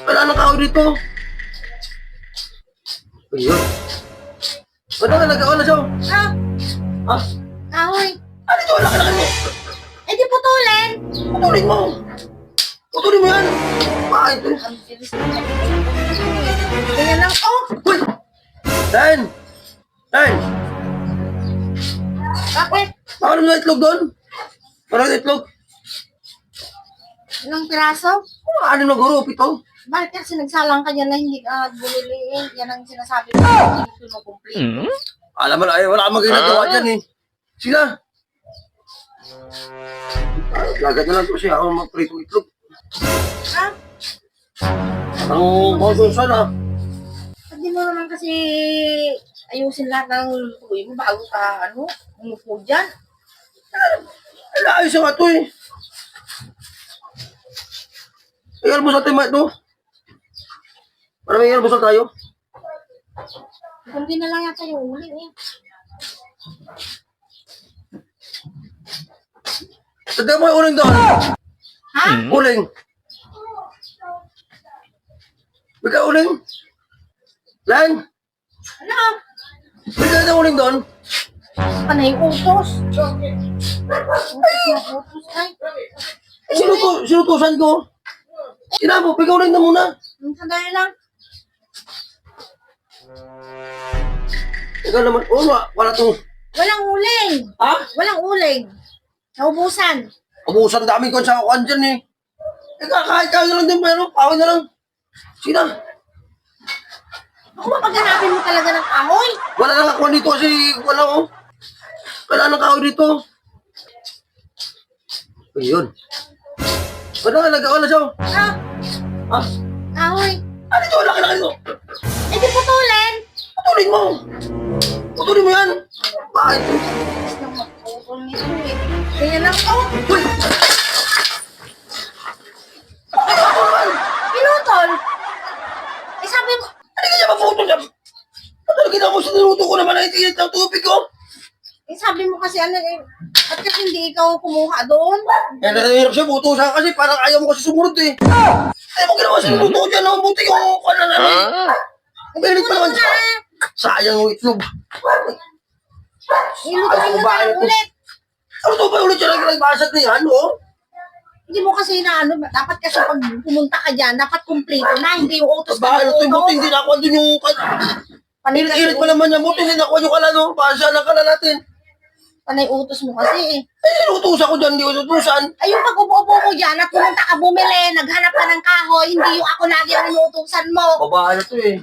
Wala nang kahoy dito. Ayun. Wala na nag-aon na siya. Ah, Ha? kahoy. Ano ito? Wala ka na kayo. Eh di putulin. Putulin mo. Putulin mo yan. Bakit ito? Ang bilis na. Ganyan lang. Oh, Uy! Dan! Dan! bakit? Baka naman na itlog doon? Parang itlog. Ilang piraso? Ano na guro? Pito? Bakit kasi nagsalang ka dyan na hindi ka bumili eh? Yan ang sinasabi ko. Hindi ko makomplete. Alam mo na, ay, wala kang magigagawa dyan eh. Sila! Lagat na lang ito siya. Ako magpritong itlog. Ha? Ang konsul sana. Hindi mo naman kasi ayusin lahat ng lutuin mo bago ka, umupo dyan. Ay, naayos nga ito eh. Ay, almusal tayo ito. Para may almusal tayo. Kundi na lang yata yung uli eh. Tagda mo yung uling doon. Ha? Uling. Bigla uling. Lan, Ano? bigla na uling doon. Panay utos. Utos na utos ay. Sinutusan ko. Ina mo, bigla uling na muna. Sandali lang. Ikaw naman, wala itong, Walang uling. ha? Walang uling. Naubusan. Abusan dami ko sa kuwan dyan eh. Kahit kaya lang din, pero pawin na lang. Sina? Ako mapaghanapin mo talaga ng kahoy. Wala nang kakuha dito kasi wala oh. Wala nang kahoy dito. Ayun. Wala na, nag-aon na siya. Ha? Ha? Kahoy. Ano ito? Wala ka na kayo. Eh di putulin. Putulin mo. Putulin mo yan. Bakit? Bilis na magputol nito eh. Ganyan lang to. Uy! Ano naman? Pinutol. Eh sabi mo, Ano kaya maputol siya? Ano ginawa mo sa niluto ko naman ang itigit ng tubig ko? sabi mo kasi at kasi hindi ikaw kumuha doon. Yan, nahihirap siya, buto siya kasi parang ayaw mo kasi sumunod eh. Ayaw mo ginawa sa niluto ko dyan, no? Buti ko, ano na Ang bilig pa naman siya. Sayang yung itlog. Ilutuin mo na lang ulit. Ano to ba ulit siya nagbasag na yan, oh? Hindi mo kasi dapat kasi pag pumunta ka dyan, dapat kumpleto na, hindi yung utos Bakit ito yung buti, hindi nakuha dun yung... Irit-irit pa naman yan, buti hindi nakuha yung kala, no? Pasya lang kala natin. Panay utos mo kasi eh. Eh, inutusan ko dyan, hindi ko inutusan. Ay, yung pag upo ko dyan at pumunta ka bumili, naghanap ka ng kahoy, hindi yung ako lagi ang inuutosan mo. Babae na to eh.